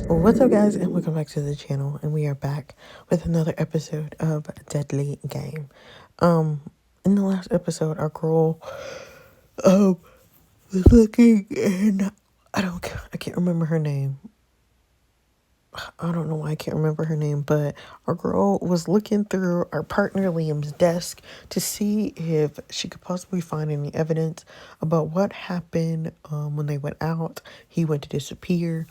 What's up, guys, and welcome back to the channel. And we are back with another episode of Deadly Game. Um, in the last episode, our girl was looking, and I can't remember her name. I don't know why I can't remember her name, but our girl was looking through our partner Liam's desk to see if she could possibly find any evidence about what happened when they went out. He went to disappear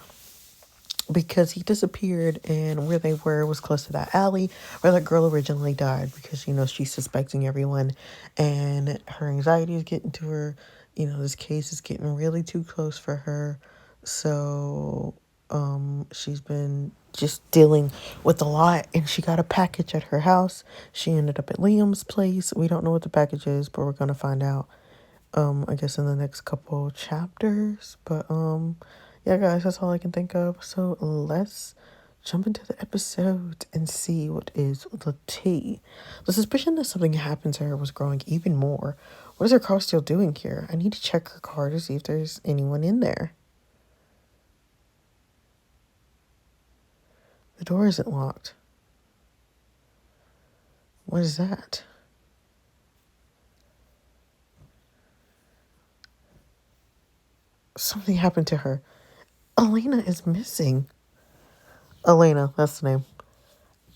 because he disappeared, and where they were was close to that alley where that girl originally died, because she's suspecting everyone and her anxiety is getting to her. This case is getting really too close for her. So she's been just dealing with a lot, and she got a package at her house. She ended up at Liam's place. We don't know what the package is, but we're gonna find out I guess in the next couple chapters. But yeah, guys, that's all I can think of. So let's jump into the episode and see what is the tea. The suspicion that something happened to her was growing even more. What is her car still doing here? I need to check her car to see if there's anyone in there. The door isn't locked. What is that? Something happened to her. Elena is missing. Elena, that's the name.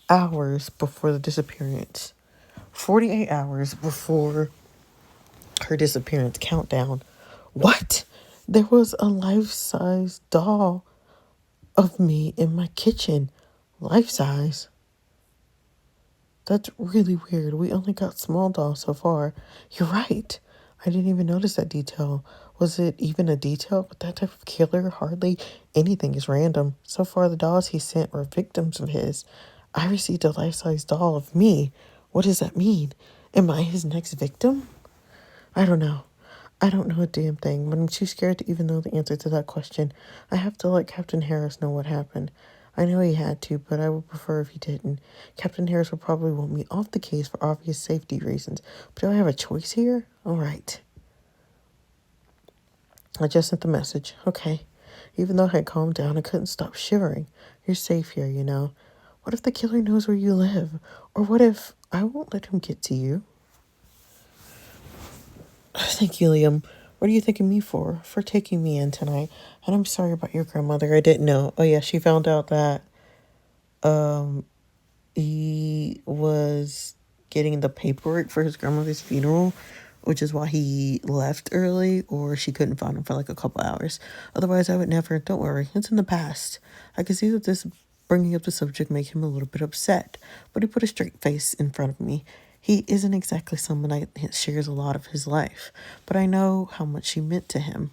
Hours before the disappearance. 48 hours before her disappearance. Countdown. What? There was a life-size doll of me in my kitchen. Life-size? That's really weird. We only got small dolls so far. You're right. I didn't even notice that detail. Was it even a detail? With that type of killer, hardly anything is random. So far, the dolls he sent were victims of his. I received a life-size doll of me. What does that mean? Am I his next victim? I don't know. I don't know a damn thing, but I'm too scared to even know the answer to that question. I have to let Captain Harris know what happened. I know he had to, but I would prefer if he didn't. Captain Harris would probably want me off the case for obvious safety reasons. But do I have a choice here? All right. I just sent the message. Okay. Even though I had calmed down, I couldn't stop shivering. You're safe here, you know. What if the killer knows where you live? Or what if I won't let him get to you? Thank you, Liam. What are you thanking me for? For taking me in tonight. And I'm sorry about your grandmother. I didn't know. Oh, yeah, she found out that he was getting the paperwork for his grandmother's funeral, which is why he left early, or she couldn't find him for like a couple hours. Otherwise, I would never. Don't worry. It's in the past. I can see that this bringing up the subject make him a little bit upset, but he put a straight face in front of me. He isn't exactly someone that shares a lot of his life, but I know how much she meant to him.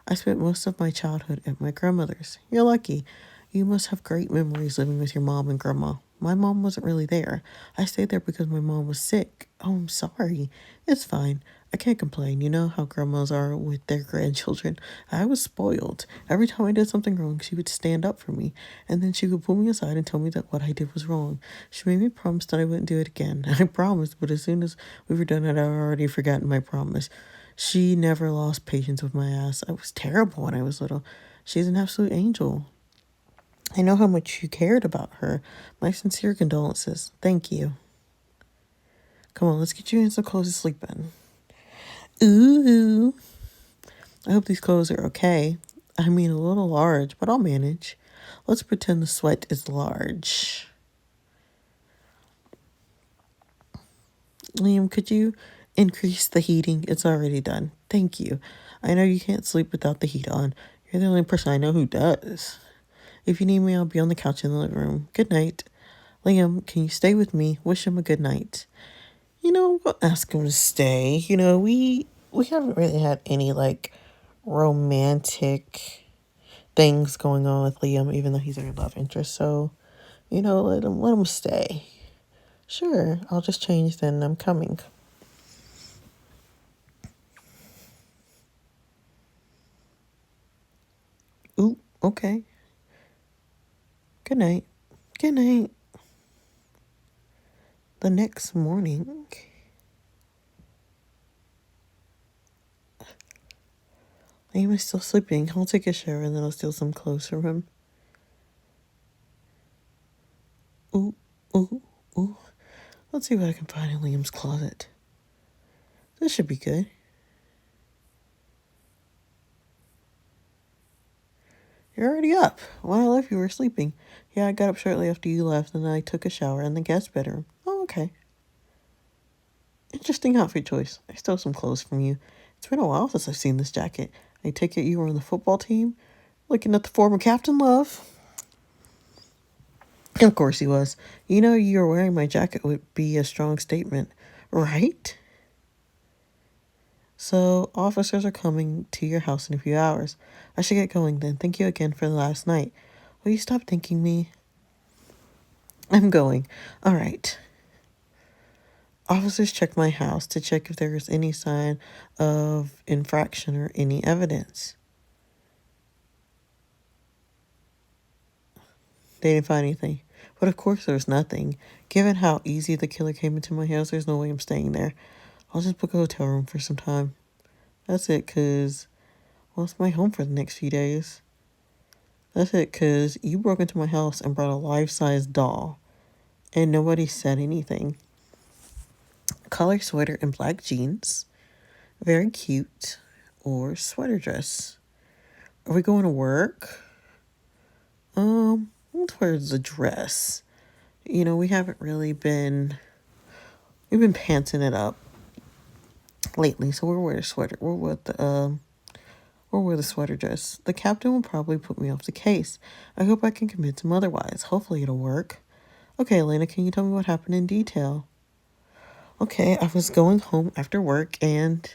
I spent most of my childhood at my grandmother's. You're lucky. You must have great memories living with your mom and grandma. My mom wasn't really there. I stayed there because my mom was sick. Oh, I'm sorry. It's fine. I can't complain. You know how grandmas are with their grandchildren. I was spoiled. Every time I did something wrong, she would stand up for me, and then she would pull me aside and tell me that what I did was wrong. She made me promise that I wouldn't do it again. I promised, but as soon as we were done, I'd already forgotten my promise. She never lost patience with my ass. I was terrible when I was little. She's an absolute angel. I know how much you cared about her. My sincere condolences. Thank you. Come on, let's get you in some clothes to sleep in. Ooh. I hope these clothes are okay. I mean, a little large, but I'll manage. Let's pretend the sweat is large. Liam, could you increase the heating? It's already done. Thank you. I know you can't sleep without the heat on. You're the only person I know who does. If you need me, I'll be on the couch in the living room. Good night. Liam, can you stay with me? Wish him a good night. We'll ask him to stay. We haven't really had any, like, romantic things going on with Liam, even though he's our love interest. So, let him stay. Sure, I'll just change then. I'm coming. Ooh, okay. Good night. Good night. The next morning, Liam is still sleeping. I'll take a shower and then I'll steal some clothes from him. Let's see what I can find in Liam's closet. This should be good. You're already up. When I left, you were sleeping. Yeah, I got up shortly after you left, and then I took a shower in the guest bedroom. Oh, okay. Interesting outfit choice. I stole some clothes from you. It's been a while since I've seen this jacket. I take it you were on the football team? Looking at the former Captain Love. Of course he was. You know you're wearing my jacket would be a strong statement, right? So, officers are coming to your house in a few hours. I should get going then. Thank you again for the last night. Will you stop thanking me? I'm going. All right. Officers checked my house to check if there was any sign of infraction or any evidence. They didn't find anything. But of course there was nothing. Given how easy the killer came into my house, there's no way I'm staying there. I'll just book a hotel room for some time. That's it, cause, well, it's my home for the next few days. That's it, cause you broke into my house and brought a life-size doll. And nobody said anything. Color sweater and black jeans. Very cute. Or sweater dress. Are we going to work? Let's wear the dress. You know, we haven't really been... We've been pantsing it up lately, so we'll wear a sweater. We'll wear the sweater dress. The captain will probably put me off the case. I hope I can convince him otherwise. Hopefully it'll work. Okay, Elena, can you tell me what happened in detail? Okay, I was going home after work and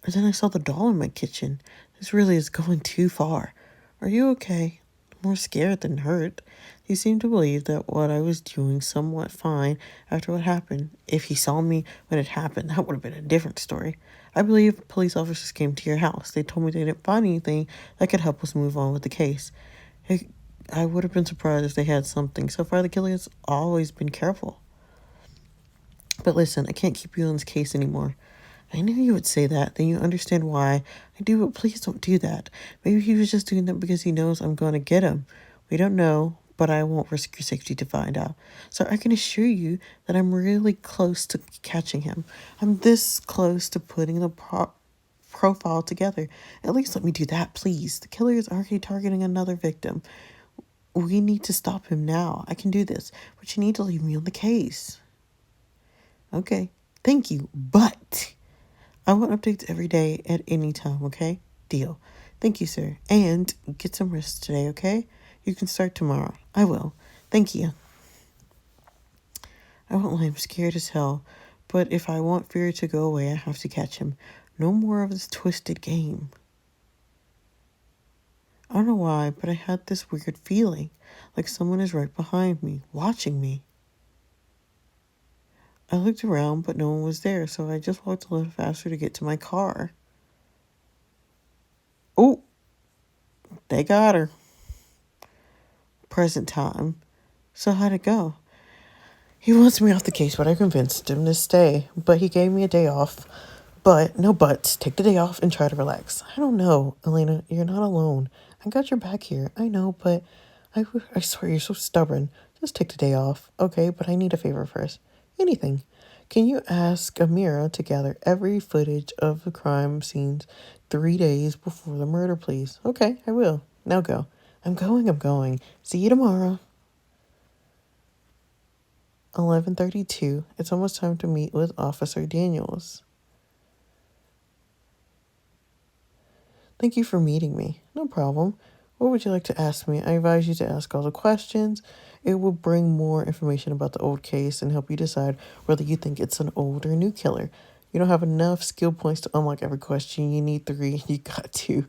then I saw the doll in my kitchen. This really is going too far. Are you okay? More scared than hurt. He seemed to believe that what I was doing somewhat fine after what happened. If he saw me when it happened, that would have been a different story. I believe police officers came to your house. They told me they didn't find anything that could help us move on with the case. I would have been surprised if they had something. So far, the killer has always been careful. But listen, I can't keep you on this case anymore. I knew you would say that. Then you understand why I do, but please don't do that. Maybe he was just doing that because he knows I'm going to get him. We don't know, but I won't risk your safety to find out. So I can assure you that I'm really close to catching him. I'm this close to putting the profile together. At least let me do that, please. The killer is already targeting another victim. We need to stop him now. I can do this, but you need to leave me on the case. Okay, thank you, but I want updates every day at any time, okay? Deal. Thank you, sir. And get some rest today, okay? You can start tomorrow. I will. Thank you. I won't lie, I'm scared as hell. But if I want fear to go away, I have to catch him. No more of this twisted game. I don't know why, but I had this weird feeling. Like someone is right behind me, watching me. I looked around, but no one was there, so I just walked a little faster to get to my car. Oh, they got her. Present time. So how'd it go? He wants me off the case, but I convinced him to stay. But he gave me a day off. But, no buts. Take the day off and try to relax. I don't know, Elena. You're not alone. I got your back here. I know, but I swear you're so stubborn. Just take the day off. Okay, but I need a favor first. Anything. Can you ask Amira to gather every footage of the crime scenes 3 days before the murder, please? Okay, I will. Now go. I'm going. See you tomorrow. 11:32. It's almost time to meet with Officer Daniels. Thank you for meeting me. No problem. What would you like to ask me? I advise you to ask all the questions. It will bring more information about the old case and help you decide whether you think it's an old or new killer. You don't have enough skill points to unlock every question. You need 3. You got 2.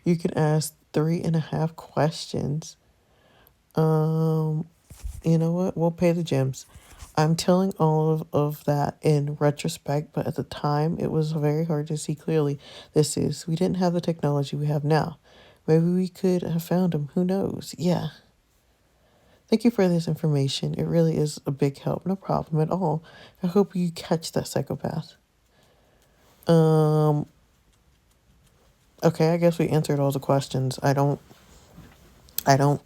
You can ask 3.5 questions. You know what? We'll pay the gems. I'm telling all of that in retrospect, but at the time, it was very hard to see clearly. We didn't have the technology we have now. Maybe we could have found him. Who knows? Yeah. Thank you for this information. It really is a big help. No problem at all. I hope you catch that psychopath. Okay, I guess we answered all the questions. I don't I don't.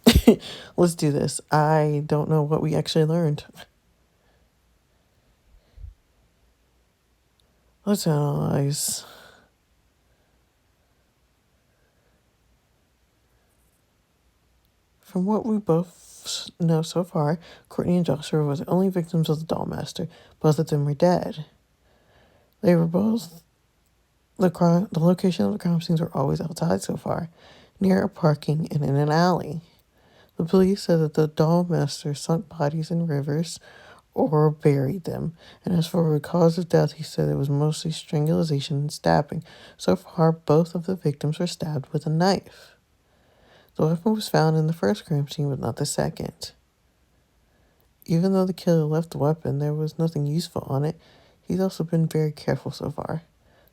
Let's do this. I don't know what we actually learned. Let's analyze. From what we both know so far, Courtney and Joshua were the only victims of the doll master. Both of them were dead. They were both the location of the crime scenes were always outside so far, near a parking and in an alley. The police said that the doll master sunk bodies in rivers or buried them. And as for the cause of death, he said it was mostly strangulation and stabbing. So far, both of the victims were stabbed with a knife. The weapon was found in the first crime scene, but not the second. Even though the killer left the weapon, there was nothing useful on it. He's also been very careful so far.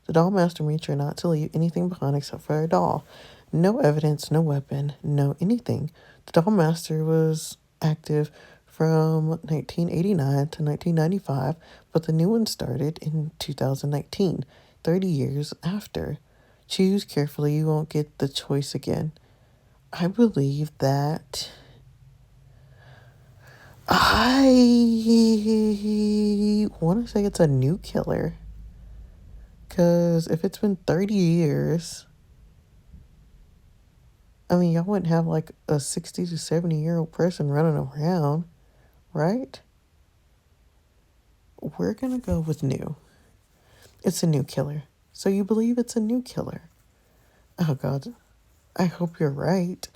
The doll master made sure not to leave anything behind except for a doll. No evidence, no weapon, no anything. The doll master was active from 1989 to 1995, but the new one started in 2019, 30 years after. Choose carefully, you won't get the choice again. I believe that I want to say it's a new killer. Because if it's been 30 years, I mean, y'all wouldn't have like a 60 to 70-year-old person running around, right? We're going to go with new. It's a new killer. So you believe it's a new killer? Oh, God. I hope you're right.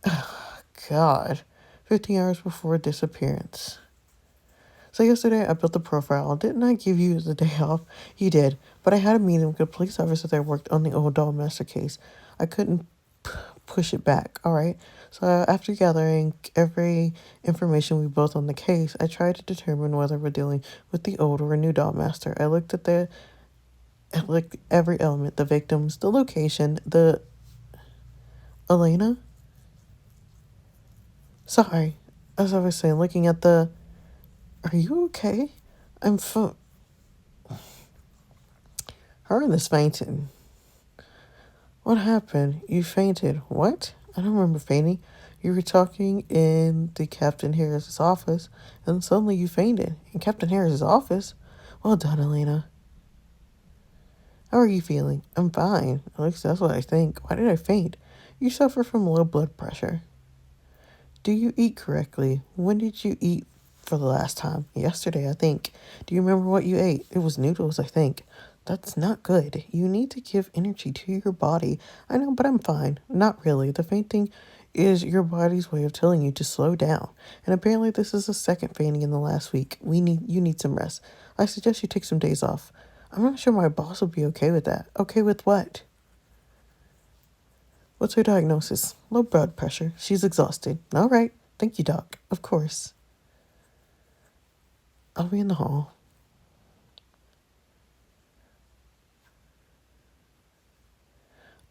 Oh, God. 15 hours before disappearance. So yesterday I built the profile. Didn't I give you the day off? You did. But I had a meeting with a police officer that worked on the old doll master case. I couldn't push it back, all right? So after gathering every information we both on the case, I tried to determine whether we're dealing with the old or a new doll master. I looked at every element, the victims, the location, the... Elena? Sorry. As I was saying, looking at the... Are you okay? I'm Her and this fainting. What happened? You fainted. What? I don't remember fainting. You were talking in the Captain Harris's office, and suddenly you fainted. In Captain Harris's office? Well done, Elena. How are you feeling? I'm fine. At least that's what I think. Why did I faint? You suffer from low blood pressure. Do you eat correctly? When did you eat for the last time? Yesterday, I think. Do you remember what you ate? It was noodles, I think. That's not good. You need to give energy to your body. I know, but I'm fine. Not really. The fainting is your body's way of telling you to slow down. And apparently this is the second fainting in the last week. You need some rest. I suggest you take some days off. I'm not sure my boss will be okay with that. Okay with what? What's her diagnosis? Low blood pressure. She's exhausted. All right. Thank you, Doc. Of course. I'll be in the hall.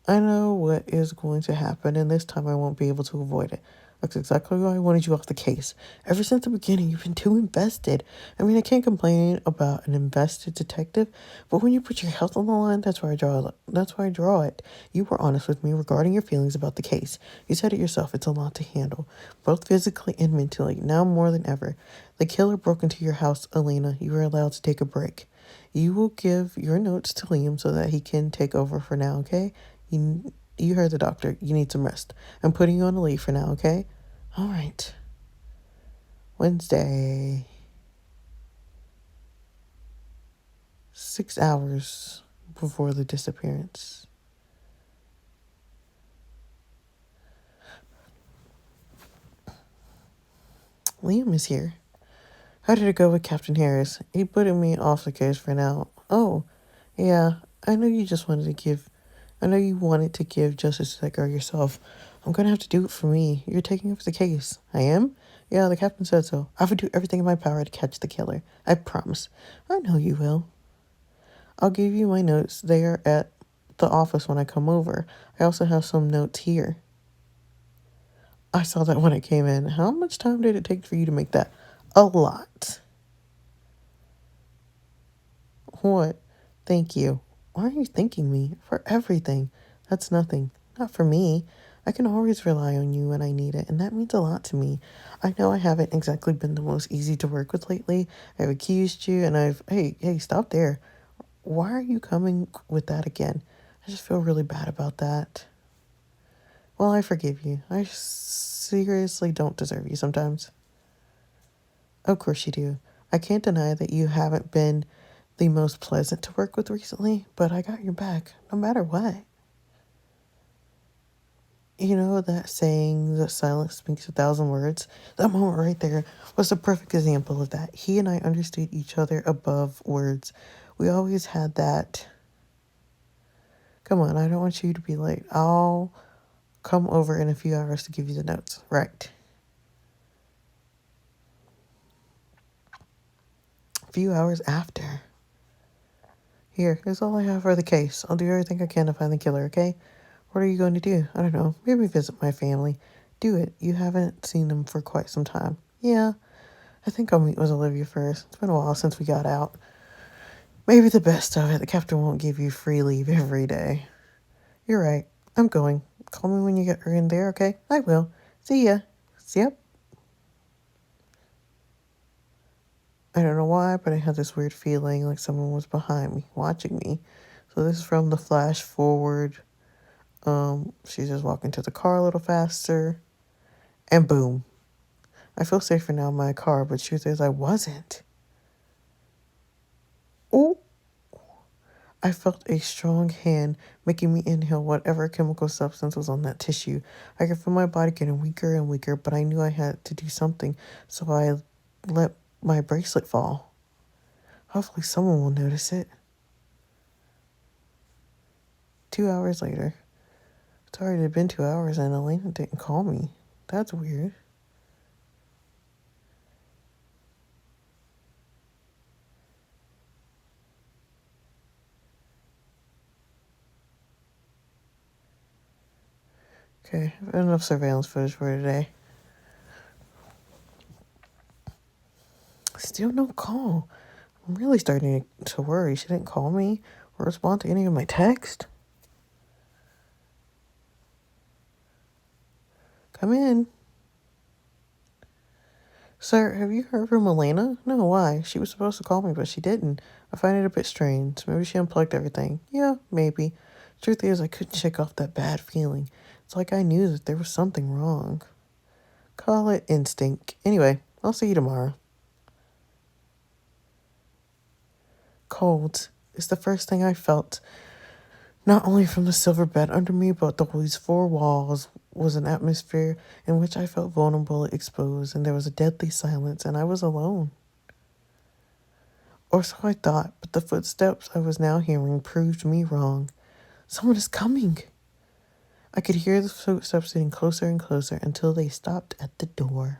I know what is going to happen, and this time I won't be able to avoid it. That's exactly why I wanted you off the case. Ever since the beginning, you've been too invested. I mean, I can't complain about an invested detective, but when you put your health on the line, that's why I draw it. That's why I draw it. You were honest with me regarding your feelings about the case. You said it yourself, it's a lot to handle, both physically and mentally, now more than ever. The killer broke into your house, Elena. You were allowed to take a break. You will give your notes to Liam so that he can take over for now, okay? You heard the doctor. You need some rest. I'm putting you on a leave for now, okay? All right. Wednesday. 6 hours before the disappearance. Liam is here. How did it go with Captain Harris? He put me off the case for now. Oh, yeah. I know you wanted to give justice to that girl yourself. I'm gonna have to do it for me. You're taking over the case. I am? Yeah, the captain said so. I would do everything in my power to catch the killer. I promise. I know you will. I'll give you my notes. They are at the office when I come over. I also have some notes here. I saw that when I came in. How much time did it take for you to make that? A lot. What? Thank you. Why are you thanking me? For everything. That's nothing. Not for me. I can always rely on you when I need it, and that means a lot to me. I know I haven't exactly been the most easy to work with lately. I've accused you, and hey, stop there. Why are you coming with that again? I just feel really bad about that. Well, I forgive you. I seriously don't deserve you sometimes. Of course you do. I can't deny that you haven't been the most pleasant to work with recently, but I got your back, no matter what. You know that saying that silence speaks 1,000 words? That moment right there was a perfect example of that. He and I understood each other above words. We always had that. Come on, I don't want you to be late. I'll come over in a few hours to give you the notes. Right. A few hours after. Here's all I have for the case. I'll do everything I can to find the killer, okay? What are you going to do? I don't know. Maybe visit my family. Do it. You haven't seen them for quite some time. Yeah, I think I'll meet with Olivia first. It's been a while since we got out. Maybe the best of it, the captain won't give you free leave every day. You're right. I'm going. Call me when you get her in there, okay? I will. See ya. Yep. I don't know why, but I had this weird feeling like someone was behind me, watching me. So this is from the flash forward. She's just walking to the car a little faster. And boom. I feel safer now in my car, but truth is I wasn't. Oh. I felt a strong hand making me inhale whatever chemical substance was on that tissue. I could feel my body getting weaker and weaker, but I knew I had to do something, so I let my bracelet fall. Hopefully someone will notice it. 2 hours later. It's already been 2 hours and Elena didn't call me. That's weird. Okay, I've enough surveillance footage for today. Still no call. I'm really starting to worry. She didn't call me or respond to any of my texts. Come in. Sir, have you heard from Elena? No, why? She was supposed to call me, but she didn't. I find it a bit strange. Maybe she unplugged everything. Yeah, maybe. Truth is, I couldn't shake off that bad feeling. It's like I knew that there was something wrong. Call it instinct. Anyway, I'll see you tomorrow. Cold is the first thing I felt. Not only from the silver bed under me, but these four walls was an atmosphere in which I felt vulnerable and exposed, and there was a deadly silence, and I was alone. Or so I thought, but the footsteps I was now hearing proved me wrong. Someone is coming. I could hear the footsteps getting closer and closer until they stopped at the door.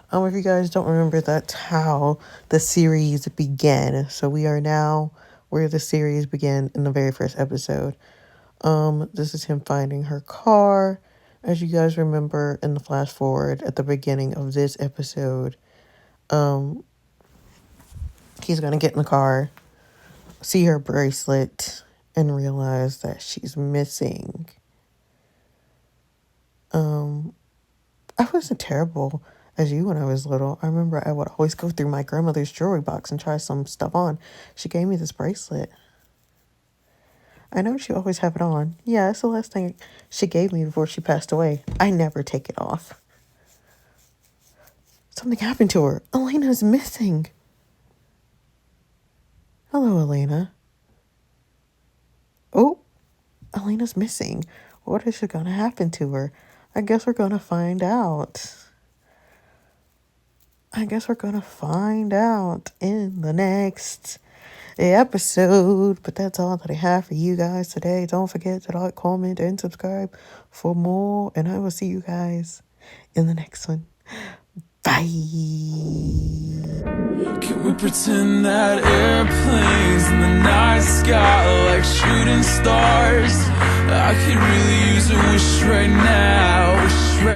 If you guys don't remember, that's how the series began. So we are now where the series began in the very first episode. This is him finding her car. As you guys remember in the flash forward at the beginning of this episode, he's gonna get in the car, see her bracelet, and realize that she's missing. I wasn't terrible as you when I was little. I remember I would always go through my grandmother's jewelry box and try some stuff on. She gave me this bracelet. I know she always have it on. Yeah, it's the last thing she gave me before she passed away. I never take it off. Something happened to her. Elena's missing. Hello, Elena. Oh, Elena's missing. What is going to happen to her? I guess we're going to find out. in the next episode. But that's all that I have for you guys today. Don't forget to like, comment, and subscribe for more. And I will see you guys in the next one. Bye. Can we pretend that airplanes in the night sky like shooting stars? I could really use a wish right now.